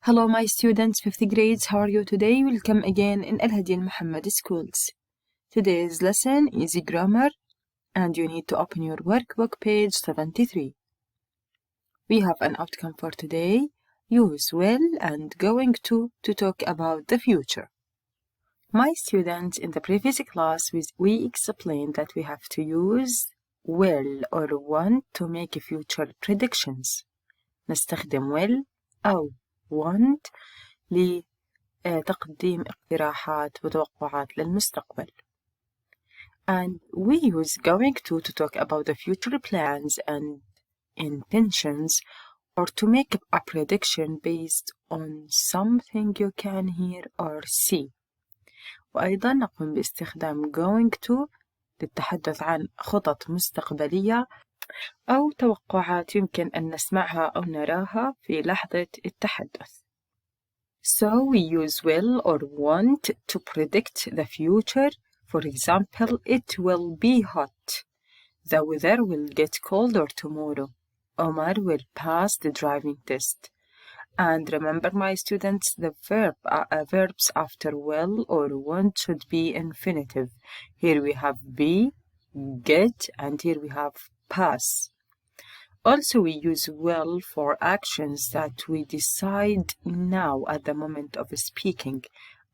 Hello my students, 5th grades, how are you today? Welcome again in Al-Hadi Al-Mohammad schools. Today's lesson is grammar and you need to open your workbook page 73. We have an outcome for today, use will and going to talk about the future. My students, in the previous class we explained that we have to use will or want to make future predictions. نستخدم will أو want لتقديم اقتراحات وتوقعات للمستقبل. And we use going to talk about the future plans and intentions or to make a prediction based on something you can hear or see. وأيضا نقوم باستخدام going to للتحدث عن خطط مستقبلية أو توقعات يمكن أن نسمعها أو نراها في لحظة التحدث. So we use will or want to predict the future. For example, it will be hot. The weather will get colder tomorrow. Omar will pass the driving test. And remember, my students, the verbs after will or want should be infinitive. Here we have be, get, and here we have pass. Also, we use will for actions that we decide now at the moment of speaking.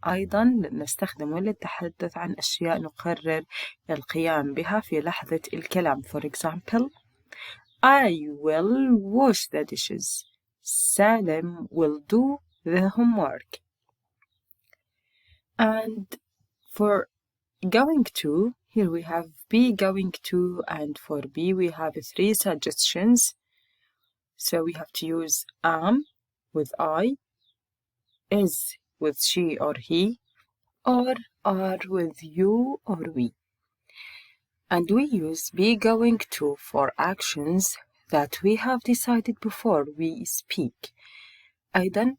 أيضا نستخدم will للتحدث عن أشياء نقرر القيام بها في لحظة الكلام. For example, I will wash the dishes. Salim will do the homework. And for going to, here we have be going to, and for be we have 3 suggestions. So we have to use am with I, is with she or he, or are with you or we. And we use be going to for actions that we have decided before we speak. أيضا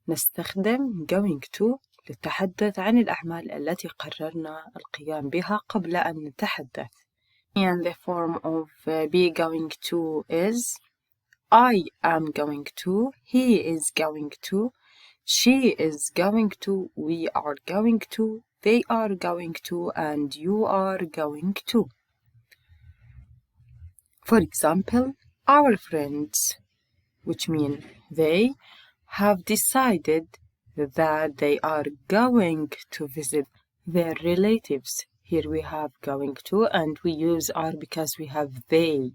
نستخدم going to للتحدث عن الأعمال التي قررنا القيام بها قبل أن نتحدث. And the form of be going to is I am going to, he is going to, she is going to, we are going to, they are going to, and you are going to. For example, our friends, which mean they, have decided that they are going to visit their relatives. Here we have going to, and we use are because we have they.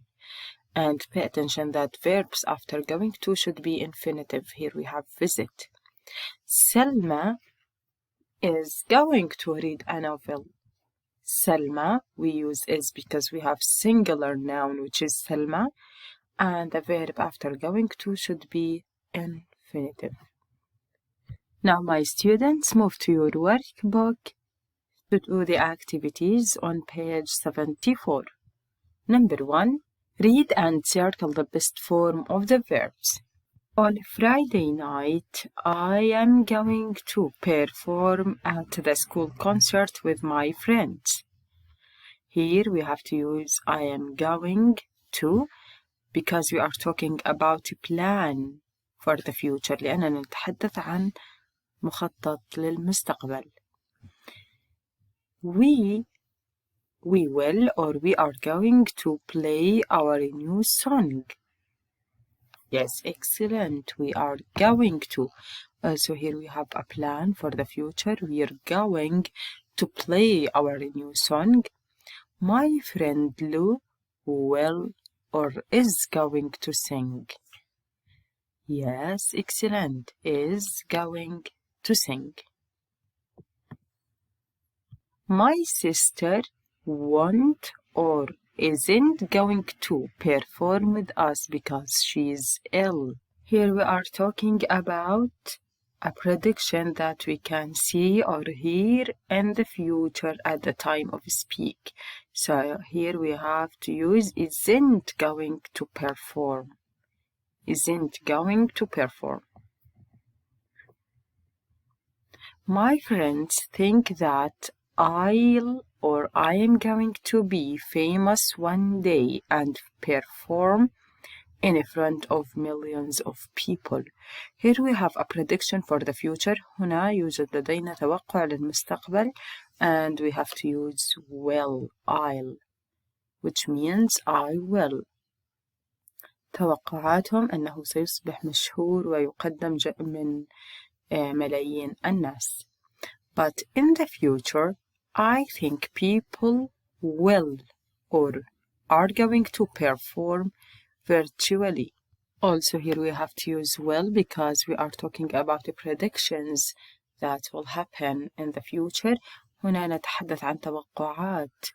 And pay attention that verbs after going to should be infinitive. Here we have visit. Selma is going to read a novel. Selma, we use is because we have singular noun, which is Selma, and the verb after going to should be infinitive. Now, my students, move to your workbook to do the activities on page 74. Number 1, read and circle the best form of the verbs. On Friday night, I am going to perform at the school concert with my friends. Here we have to use I am going to because we are talking about plan for the future لأننا نتحدث عن مخطط للمستقبل. We will or we are going to play our new song. Yes, excellent. We are going to. So here we have a plan for the future. We are going to play our new song. My friend Lou will or is going to sing. Yes, excellent. Is going to sing. My sister won't or isn't going to perform with us because she's ill. Here we are talking about a prediction that we can see or hear in the future at the time of speak. So here we have to use isn't going to perform. Isn't going to perform. My friends think that I am going to be famous one day and perform in front of millions of people. Here we have a prediction for the future. هنا يوجد لدينا توقع للمستقبل and we have to use will, I'll, which means I will. توقعاتهم أنه سيصبح مشهور ويقدم من ملايين الناس. But in the future, I think people will or are going to perform virtually. Also here we have to use will because we are talking about the predictions that will happen in the future. هنا نتحدث عن توقعات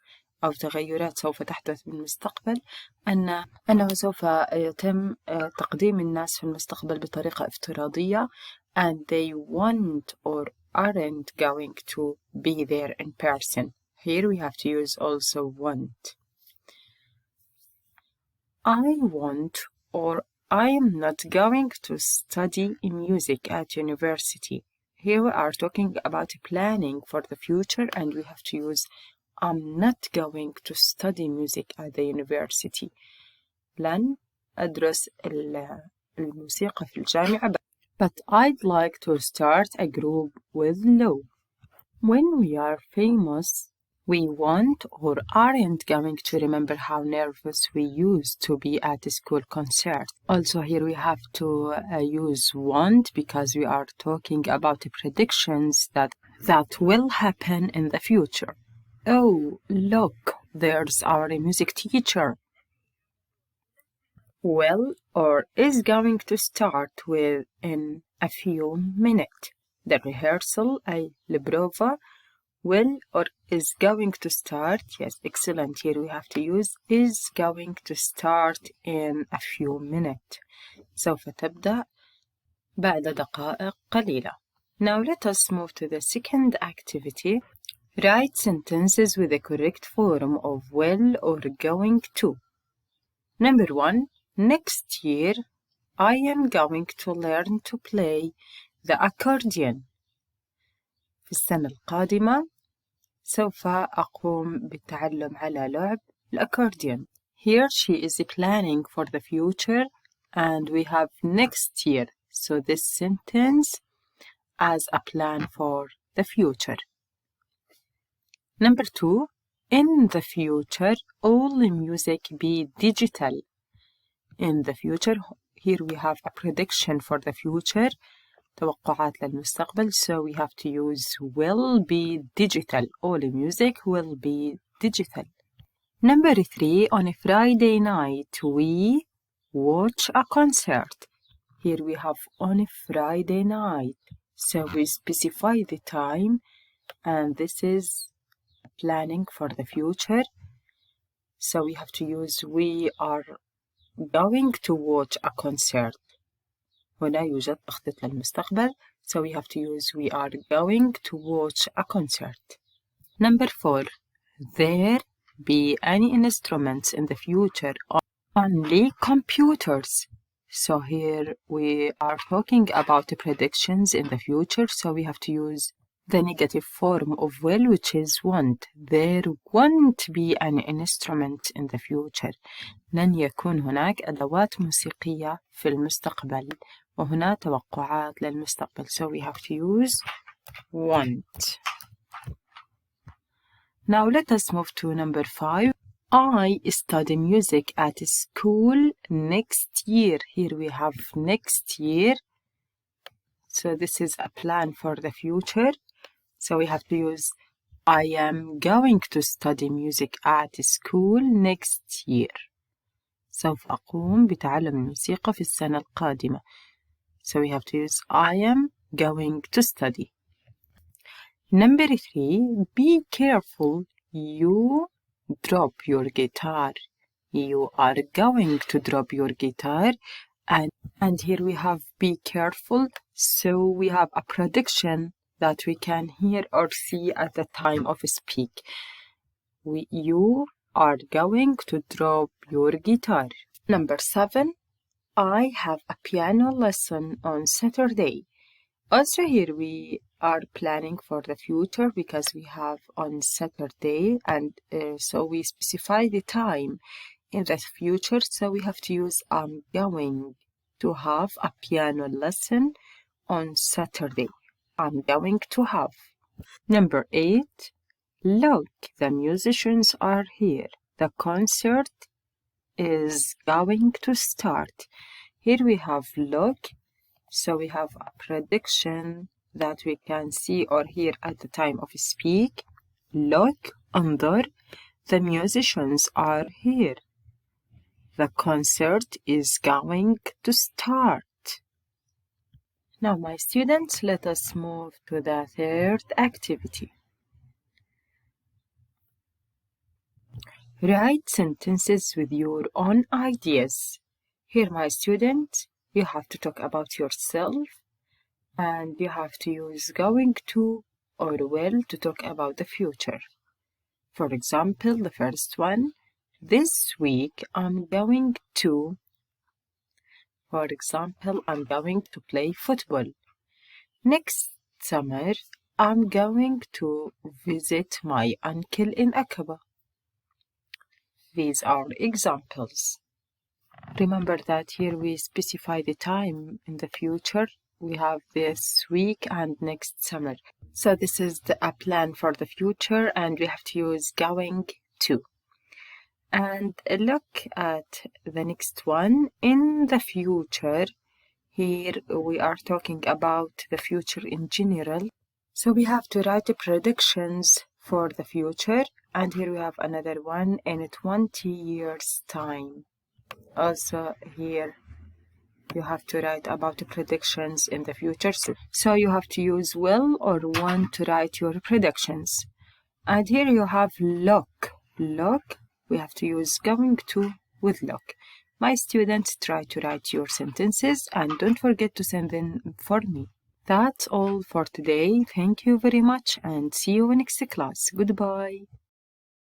أو تغيرات سوف تحدث بالمستقبل أنه سوف يتم تقديم الناس في المستقبل بطريقة افتراضية and they want or aren't going to be there in person. Here we have to use also want. I want or I am not going to study music at university. Here we are talking about planning for the future and we have to use I'm not going to study music at the university. لن أدرس الموسيقى في الجامعة but I'd like to start a group with Lou. When we are famous, we want or aren't going to remember how nervous we used to be at a school concert. Also here we have to use want because we are talking about the predictions that will happen in the future. Oh, look, there's our music teacher. Will or is going to start within a few minutes. The rehearsal, أي البروفا, will or is going to start. Yes, excellent. Here we have to use is going to start in a few minutes. سوف تبدأ بعد دقائق قليلة. Now let us move to the second activity. Write sentences with the correct form of will or going to. Number 1. Next year, I am going to learn to play the accordion. في السنة القادمة سوف أقوم بالتعلم على لعب الأكورديون. Here she is planning for the future and we have next year. So this sentence as a plan for the future. Number 2. In the future, all music be digital. In the future, here we have a prediction for the future. توقعات للمستقبل. So we have to use will be digital. All music will be digital. Number 3. On a Friday night, we watch a concert. Here we have on a Friday night. So we specify the time and this is planning for the future. So we have to use we are going to watch a concert. هنا يوجد تخطيط للمستقبل. So we have to use we are going to watch a concert. Number 4. There be any instruments in the future or only computers. So here we are talking about the predictions in the future. So we have to use the negative form of will, which is want. There won't be an instrument in the future. لن يكون هناك أدوات موسيقية في المستقبل. وهنا توقعات للمستقبل. So we have to use want. Now let us move to number 5. I study music at school next year. Here we have next year. So this is a plan for the future. So we have to use I am going to study music at school next year. سوف أقوم بتعلم الموسيقى في السنة القادمة. So we have to use I am going to study. Number 3. Be careful. You drop your guitar. You are going to drop your guitar. And here we have be careful. So we have a prediction that we can hear or see at the time of speak. You are going to drop your guitar. Number 7. I have a piano lesson on Saturday. Also here we are planning for the future because we have on Saturday and so we specify the time. in the future, so we have to use I'm going to have a piano lesson on Saturday. I'm going to have. Number 8. Look, the musicians are here. The concert is going to start. Here we have look, so we have a prediction that we can see or hear at the time of speak. Look, انظر, the musicians are here. The concert is going to start. Now, my students, let us move to the third activity. Write sentences with your own ideas. Here, my students, you have to talk about yourself and you have to use going to or will to talk about the future. For example, the first one, this week I'm going to, for example, I'm going to play football. Next summer, I'm going to visit my uncle in Aqaba. These are examples. Remember that here we specify the time in the future. We have this week and next summer. So this is a plan for the future and we have to use going to. And look at the next one. In the future, here we are talking about the future in general. So we have to write the predictions for the future. And here we have another one in 20 years' time. Also here you have to write about the predictions in the future. So you have to use will or want to write your predictions. And here you have look. Look, we have to use going to with look. My students, try to write your sentences and don't forget to send them for me. That's all for today. Thank you very much and see you in next class. Goodbye.